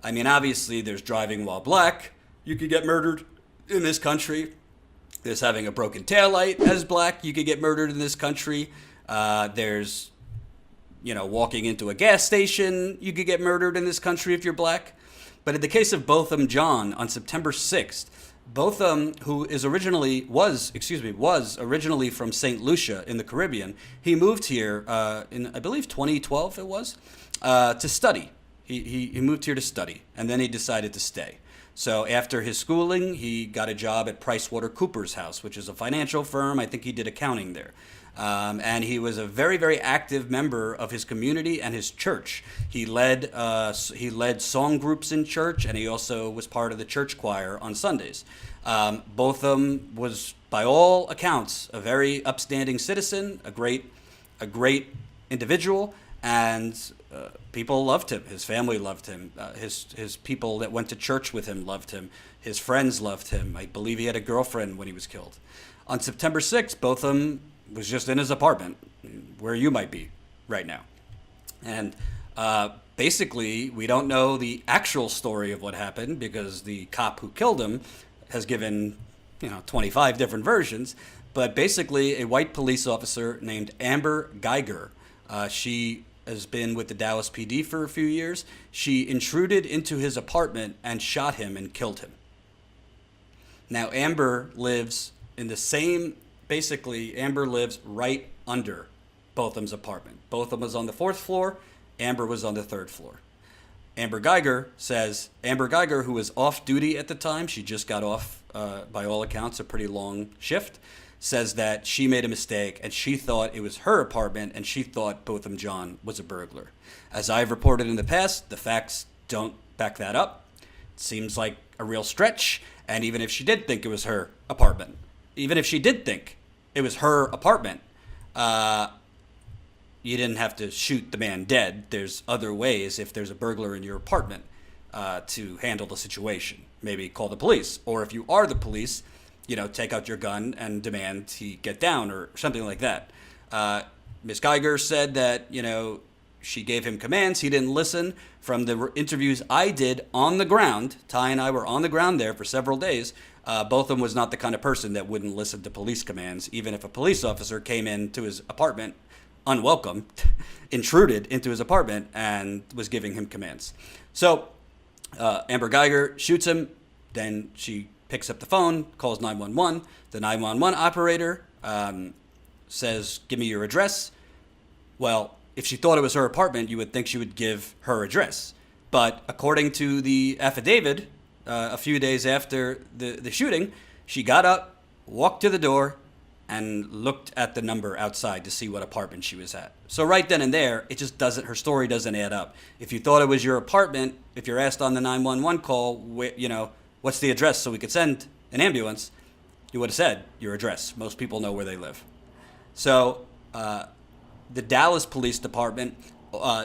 I mean, obviously, there's driving while black. You could get murdered in this country. There's having a broken taillight as black. You could get murdered in this country. There's, walking into a gas station. You could get murdered in this country if you're black. But in the case of Botham Jean on September 6th, Botham, who was originally from St. Lucia in the Caribbean, he moved here in, I believe, 2012 it was, to study. He moved here to study, and then he decided to stay. So after his schooling, he got a job at PricewaterhouseCoopers House, which is a financial firm. I think he did accounting there. And he was a very, very active member of his community and his church. He led song groups in church, and he also was part of the church choir on Sundays. Botham was, by all accounts, a very upstanding citizen, a great individual, and people loved him. His family loved him. His people that went to church with him loved him. His friends loved him. I believe he had a girlfriend when he was killed. On September 6th, Botham was just in his apartment, where you might be right now. And basically, we don't know the actual story of what happened because the cop who killed him has given 25 different versions. But basically, a white police officer named Amber Guyger, she has been with the Dallas PD for a few years. She intruded into his apartment and shot him and killed him. Now, Amber lives right under Botham's apartment. Botham was on the 4th floor. Amber was on the 3rd floor. Amber Guyger, who was off duty at the time, she just got off, by all accounts, a pretty long shift, says that she made a mistake and she thought it was her apartment and she thought Botham Jean was a burglar. As I've reported in the past, the facts don't back that up. It seems like a real stretch, and even if she did think it was her apartment, you didn't have to shoot the man dead. There's other ways if there's a burglar in your apartment to handle the situation. Maybe call the police, or if you are the police, take out your gun and demand he get down or something like that. Ms. Guyger said that, she gave him commands. He didn't listen. From the interviews I did on the ground, Ty and I were on the ground there for several days, Botham was not the kind of person that wouldn't listen to police commands, even if a police officer came into his apartment unwelcome, intruded into his apartment and was giving him commands. So Amber Guyger shoots him. Then she picks up the phone, calls 911. The 911 operator says, "Give me your address." Well, if she thought it was her apartment, you would think she would give her address. But according to the affidavit, a few days after the shooting, she got up, walked to the door, and looked at the number outside to see what apartment she was at. So right then and there, her story doesn't add up. If you thought it was your apartment, if you're asked on the 911 call, what's the address so we could send an ambulance, you would have said your address. Most people know where they live. So the Dallas Police Department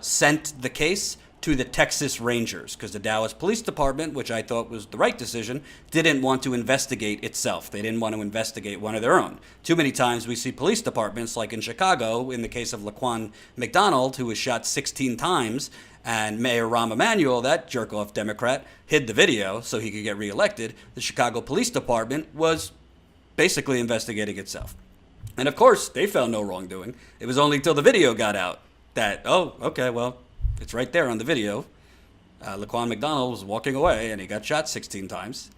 sent the case to the Texas Rangers because the Dallas Police Department, which I thought was the right decision, didn't want to investigate itself. They didn't want to investigate one of their own. Too many times we see police departments, like in Chicago, in the case of Laquan McDonald, who was shot 16 times, and Mayor Rahm Emanuel, that jerk-off Democrat, hid the video so he could get reelected. The Chicago Police Department was basically investigating itself. And of course, they found no wrongdoing. It was only until the video got out that, it's right there on the video. Laquan McDonald was walking away and he got shot 16 times.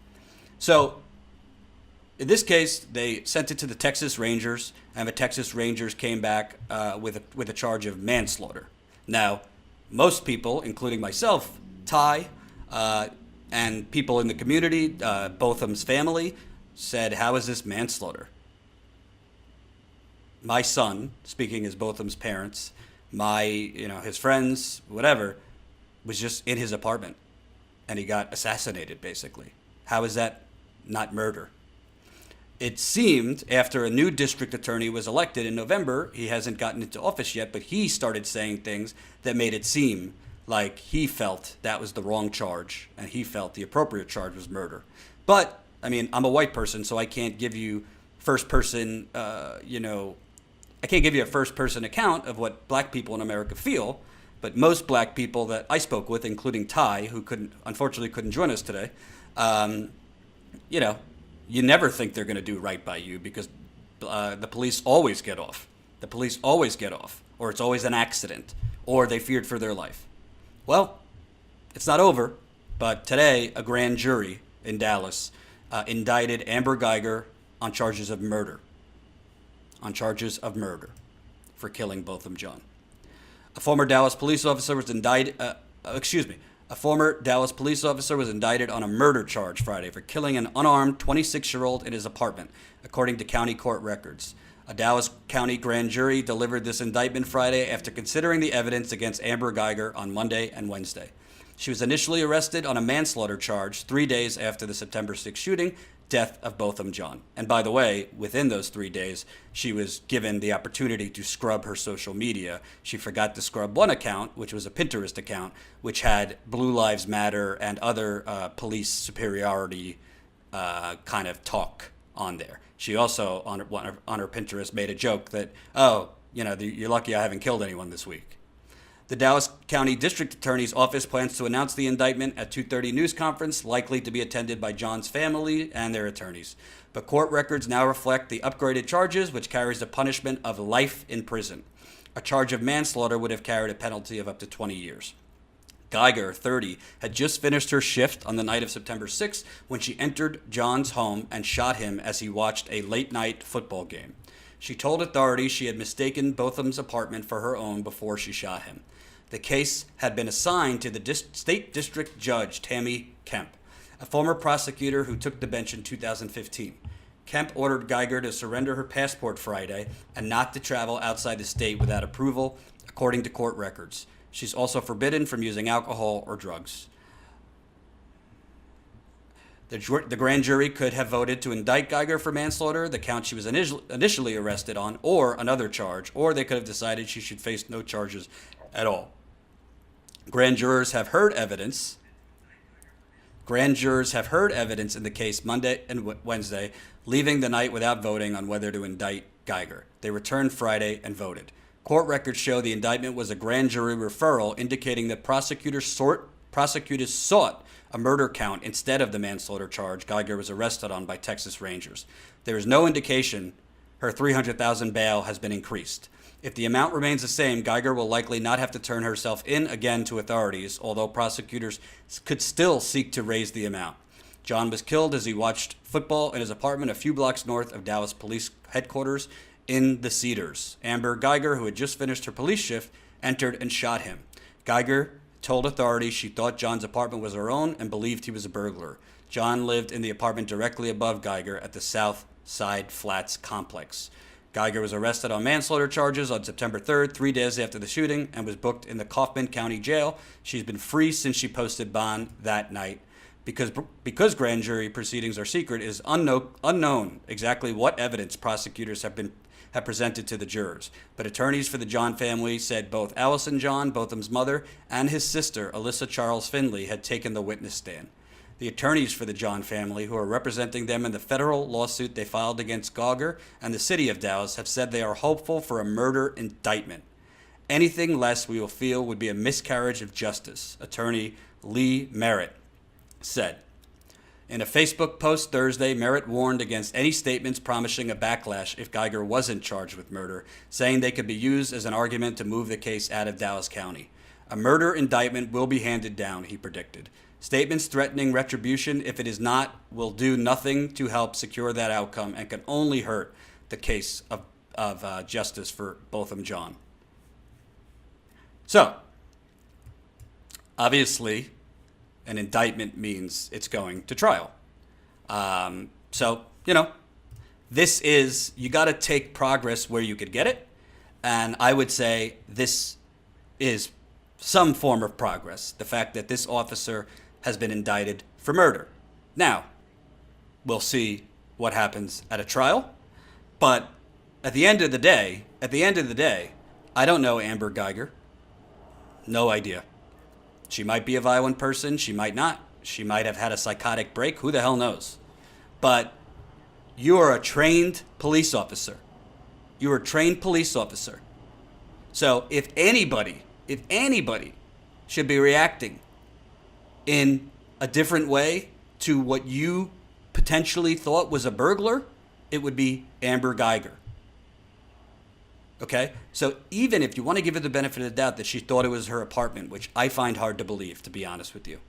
So in this case, they sent it to the Texas Rangers, and the Texas Rangers came back with a charge of manslaughter. Now, most people, including myself, Ty, and people in the community, Botham's family, said, "How is this manslaughter?" My son, speaking as Botham's parents, his friends, whatever, was just in his apartment and he got assassinated, basically. How is that not murder? It seemed after a new district attorney was elected in November, he hasn't gotten into office yet, but he started saying things that made it seem like he felt that was the wrong charge and he felt the appropriate charge was murder. But, I'm a white person, so I can't give you I can't give you a first-person account of what black people in America feel but most black people that I spoke with, including Ty, who unfortunately couldn't join us today, you know, you never think they're going to do right by you because the police always get off. The police always get off, or it's always an accident, or they feared for their life. Well, it's not over, but today a grand jury in Dallas indicted Amber Guyger on charges of murder. On charges of murder for killing Botham Jean. A former Dallas police officer was indicted. A former Dallas police officer was indicted on a murder charge Friday for killing an unarmed 26-year-old in his apartment, according to county court records. A Dallas County grand jury delivered this indictment Friday after considering the evidence against Amber Guyger on Monday and Wednesday. She was initially arrested on a manslaughter charge 3 days after the September 6th shooting, death of Botham Jean. And by the way, within those 3 days, she was given the opportunity to scrub her social media. She forgot to scrub one account, which was a Pinterest account, which had Blue Lives Matter and other police superiority kind of talk on there. She also, on her Pinterest, made a joke that, you're lucky I haven't killed anyone this week. The Dallas County District Attorney's Office plans to announce the indictment at 2:30 news conference, likely to be attended by John's family and their attorneys. But court records now reflect the upgraded charges, which carries the punishment of life in prison. A charge of manslaughter would have carried a penalty of up to 20 years. Guyger, 30, had just finished her shift on the night of September 6th when she entered John's home and shot him as he watched a late-night football game. She told authorities she had mistaken Botham's apartment for her own before she shot him. The case had been assigned to the state district judge, Tammy Kemp, a former prosecutor who took the bench in 2015. Kemp ordered Guyger to surrender her passport Friday and not to travel outside the state without approval, according to court records. She's also forbidden from using alcohol or drugs. The grand jury could have voted to indict Guyger for manslaughter, the count she was initially arrested on, or another charge, or they could have decided she should face no charges at all. Grand jurors have heard evidence in the case Monday and Wednesday, leaving the night without voting on whether to indict Guyger. They returned Friday and voted. Court records show the indictment was a grand jury referral, indicating that prosecutors sought a murder count instead of the manslaughter charge Guyger was arrested on by Texas Rangers. There is no indication her $300,000 bail has been increased. If the amount remains the same, Guyger will likely not have to turn herself in again to authorities, although prosecutors could still seek to raise the amount. John was killed as he watched football in his apartment a few blocks north of Dallas Police Headquarters in the Cedars. Amber Guyger, who had just finished her police shift, entered and shot him. Guyger told authorities she thought John's apartment was her own and believed he was a burglar. John lived in the apartment directly above Guyger at the South Side Flats complex. Guyger was arrested on manslaughter charges on September 3rd, 3 days after the shooting, and was booked in the Kaufman County Jail. She's been free since she posted bond that night. Because grand jury proceedings are secret, it is unknown exactly what evidence prosecutors have presented to the jurors. But attorneys for the John family said both Allison John, Botham's mother, and his sister, Alyssa Charles Finley, had taken the witness stand. The attorneys for the John family, who are representing them in the federal lawsuit they filed against Guyger and the city of Dallas, have said they are hopeful for a murder indictment. Anything less, we will feel, would be a miscarriage of justice, attorney Lee Merritt said. In a Facebook post Thursday, Merritt warned against any statements promising a backlash if Guyger wasn't charged with murder, saying they could be used as an argument to move the case out of Dallas County. A murder indictment will be handed down, he predicted. Statements threatening retribution, if it is not, will do nothing to help secure that outcome and can only hurt the case of justice for Botham Jean. So, obviously, an indictment means it's going to trial. This is, you got to take progress where you could get it. And I would say this is some form of progress. The fact that this officer has been indicted for murder. Now, we'll see what happens at a trial. But at the end of the day, I don't know Amber Guyger. No idea. She might be a violent person. She might not. She might have had a psychotic break. Who the hell knows? But you are a trained police officer. You're a trained police officer. So if anybody if anybody should be reacting in a different way to what you potentially thought was a burglar, it would be Amber Guyger. Okay? So even if you want to give her the benefit of the doubt that she thought it was her apartment, which I find hard to believe, to be honest with you,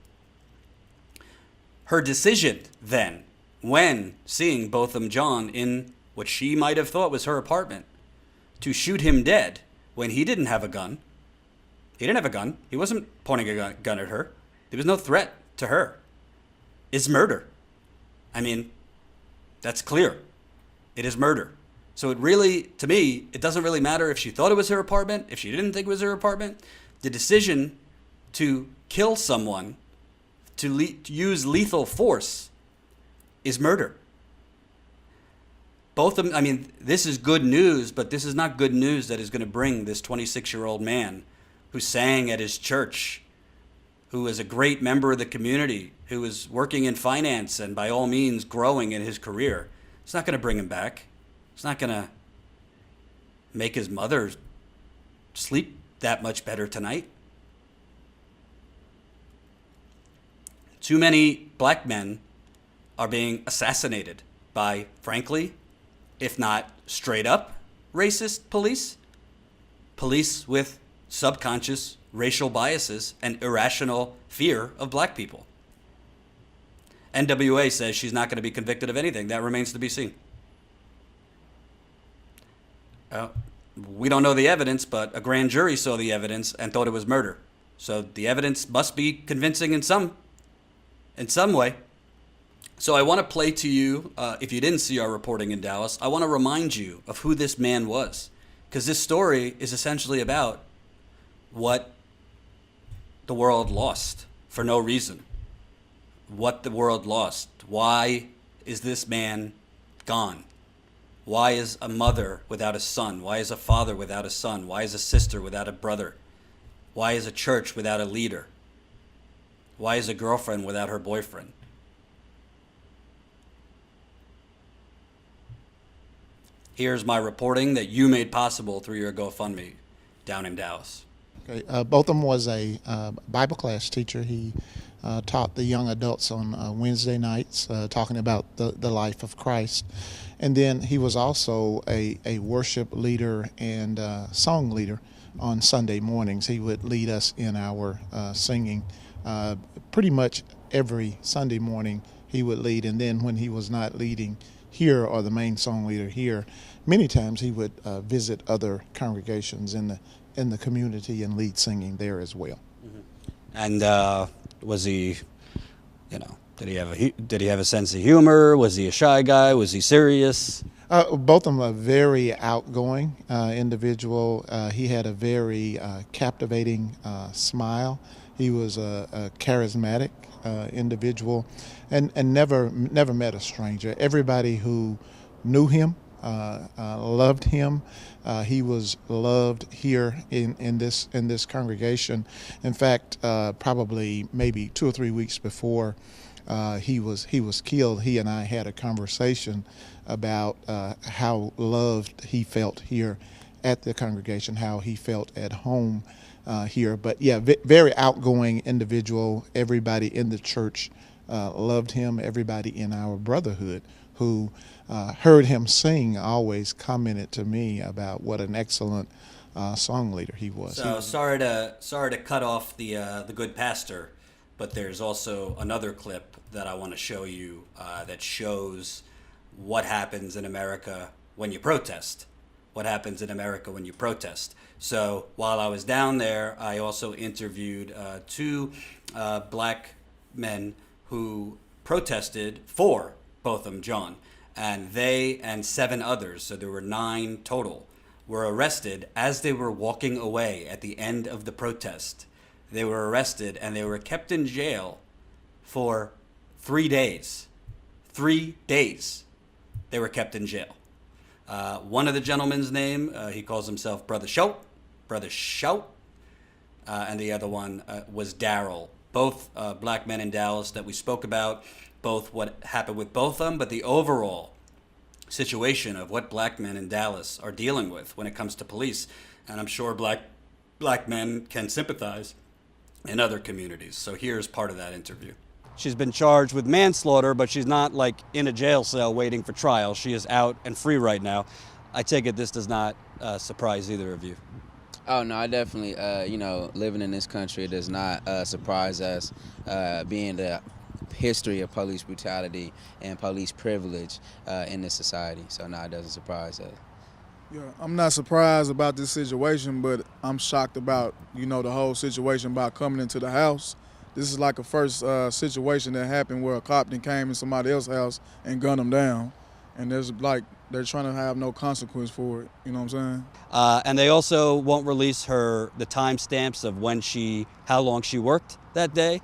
her decision then, when seeing Botham Jean in what she might have thought was her apartment, to shoot him dead when he didn't have a gun. He didn't have a gun. He wasn't pointing a gun at her. There was no threat to her. Is murder. I mean, that's clear. It is murder. So it really, to me, it doesn't really matter if she thought it was her apartment, if she didn't think it was her apartment. The decision to kill someone, to use lethal force, is murder. Both of them, I mean, this is good news, but this is not good news that is going to bring this 26-year-old man who sang at his church, who is a great member of the community, who is working in finance and by all means growing in his career. It's not going to bring him back. It's not going to make his mother sleep that much better tonight. Too many black men are being assassinated by, frankly, if not straight up racist police with subconscious racial biases and irrational fear of black people. NWA says she's not going to be convicted of anything. That remains to be seen. We don't know the evidence, but a grand jury saw the evidence and thought it was murder. So the evidence must be convincing in some way. So I want to play to you, if you didn't see our reporting in Dallas, I want to remind you of who this man was. Because this story is essentially about what the world lost for no reason. What the world lost. Why is this man gone? Why is a mother without a son? Why is a father without a son? Why is a sister without a brother? Why is a church without a leader? Why is a girlfriend without her boyfriend? Here's my reporting that you made possible through your GoFundMe down in Dallas. Okay. Botham was a Bible class teacher. He taught the young adults on Wednesday nights, talking about the life of Christ. And then he was also a worship leader and song leader on Sunday mornings. He would lead us in our singing. Pretty much every Sunday morning he would lead. And then when he was not leading here or the main song leader here, many times he would visit other congregations in the community and lead singing there as well. Mm-hmm. And was he, did he have a sense of humor? Was he a shy guy? Was he serious? Both of them are very outgoing individual. He had a very captivating smile. He was a charismatic individual, and never met a stranger. Everybody who knew him loved him. He was loved here in this congregation. In fact, probably maybe 2 or 3 weeks before he was killed, he and I had a conversation about how loved he felt here at the congregation, how he felt at home here. But yeah, very outgoing individual. Everybody in the church loved him. Everybody in our brotherhood who heard him sing always commented to me about what an excellent song leader he was. So sorry to cut off the good pastor, but there's also another clip that I want to show you that shows what happens in America when you protest. What happens in America when you protest. So while I was down there, I also interviewed 2 black men who protested for Botham Jean, and they and 7 others, so there were 9 total, were arrested as they were walking away at the end of the protest. They were arrested and they were kept in jail for 3 days. 3 days they were kept in jail. One of the gentlemen's name, he calls himself Brother Shout, and the other one was Daryl. Both black men in Dallas that we spoke about, both what happened with both of them, but the overall situation of what black men in Dallas are dealing with when it comes to police. And I'm sure black black men can sympathize in other communities. So here's part of that interview. She's been charged with manslaughter, but she's not like in a jail cell waiting for trial. She is out and free right now. I take it this does not surprise either of you. Oh, no, I definitely, living in this country does not surprise us, being the history of police brutality and police privilege in this society. So, no, it doesn't surprise us. Yeah, I'm not surprised about this situation, but I'm shocked about, the whole situation about coming into the house. This is like a first situation that happened where a cop then came in somebody else's house and gunned them down. And they're trying to have no consequence for it. You know what I'm saying? And they also won't release the timestamps of how long she worked that day.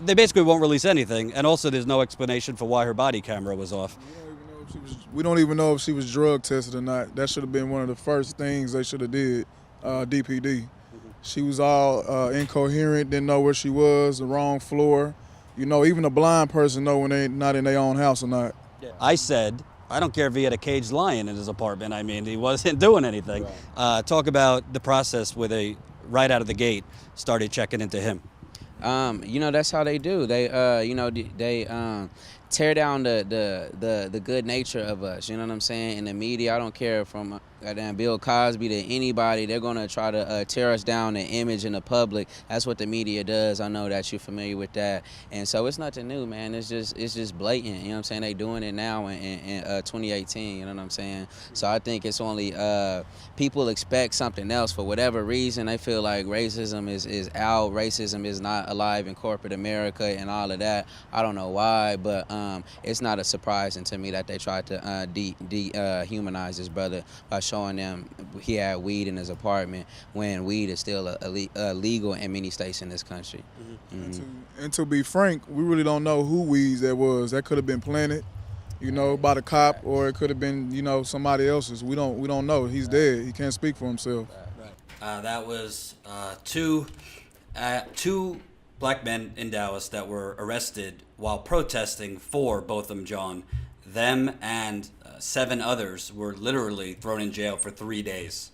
They basically won't release anything. And also there's no explanation for why her body camera was off. We don't even know if she was drug tested or not. That should have been one of the first things they should have did, DPD. She was all incoherent, didn't know where she was, the wrong floor. Even a blind person know when they're not in their own house or not. I said, I don't care if he had a caged lion in his apartment. I mean, he wasn't doing anything. Right. Talk about the process where they, right out of the gate, started checking into him. That's how they do. They, they tear down the good nature of us. You know what I'm saying? In the media, I don't care from goddamn Bill Cosby to anybody. They're gonna try to tear us down, the image in the public. That's what the media does. I know that you're familiar with that, and so it's nothing new, man. It's just blatant. You know what I'm saying? They doing it now in 2018. You know what I'm saying? So I think it's only people expect something else for whatever reason. They feel like racism is out. Racism is not alive in corporate America and all of that. I don't know why, but it's not a surprising to me that they tried to dehumanize this brother by showing them he had weed in his apartment when weed is still illegal in many states in this country. Mm-hmm. Mm-hmm. And to be frank, we really don't know who weeds that was. That could have been planted, by the cop, or it could have been, somebody else's. We don't know. He's dead. He can't speak for himself. Right. That was two black men in Dallas that were arrested while protesting for Botham Jean. Them and 7 others were literally thrown in jail for 3 days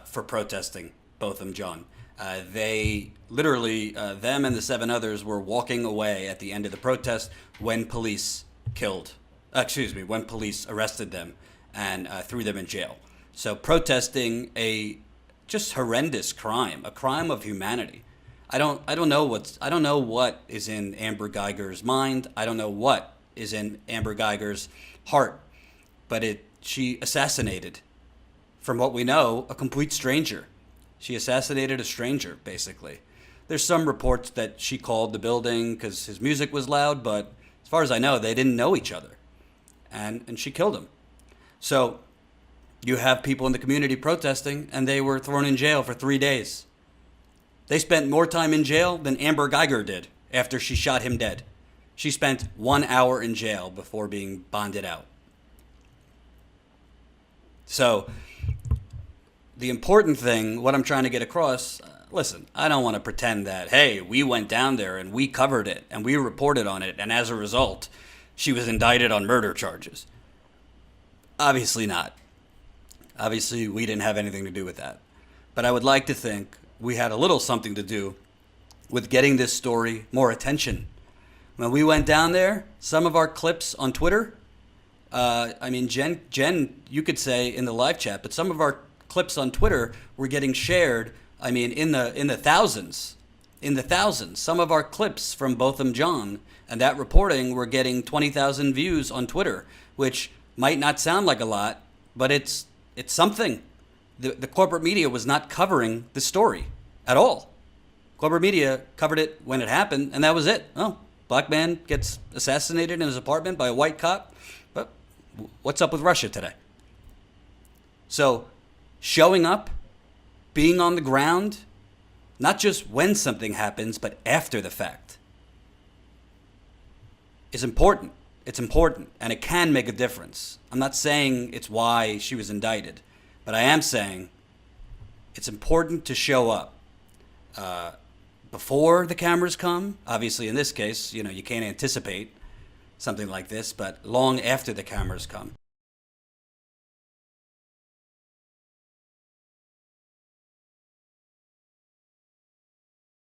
for protesting Botham Jean. They literally, them and the 7 others were walking away at the end of the protest when police when police arrested them and threw them in jail. So protesting a just horrendous crime, a crime of humanity. I don't know what is in Amber Guyger's mind. I don't know what is in Amber Guyger's heart, but she assassinated, from what we know, a complete stranger. She assassinated a stranger, basically. There's some reports that she called the building because his music was loud, but as far as I know, they didn't know each other, and she killed him. So you have people in the community protesting, and they were thrown in jail for 3 days. They spent more time in jail than Amber Guyger did after she shot him dead. She spent 1 hour in jail before being bonded out. So the important thing, what I'm trying to get across, listen, I don't want to pretend that, hey, we went down there and we covered it and we reported on it, and as a result, she was indicted on murder charges. Obviously not. Obviously, we didn't have anything to do with that. But I would like to think we had a little something to do with getting this story more attention. When we went down there, some of our clips on Twitter, Jen, you could say in the live chat, but some of our clips on Twitter were getting shared, in the thousands. In the thousands. Some of our clips from Botham Jean and that reporting were getting 20,000 views on Twitter, which might not sound like a lot, but it's something. The corporate media was not covering the story at all. Corporate media covered it when it happened, and that was it. Oh, black man gets assassinated in his apartment by a white cop. But what's up with Russia today? So showing up, being on the ground, not just when something happens, but after the fact, is important. It's important, and it can make a difference. I'm not saying it's why she was indicted, but I am saying it's important to show up before the cameras come. Obviously, in this case, you can't anticipate something like this, but long after the cameras come.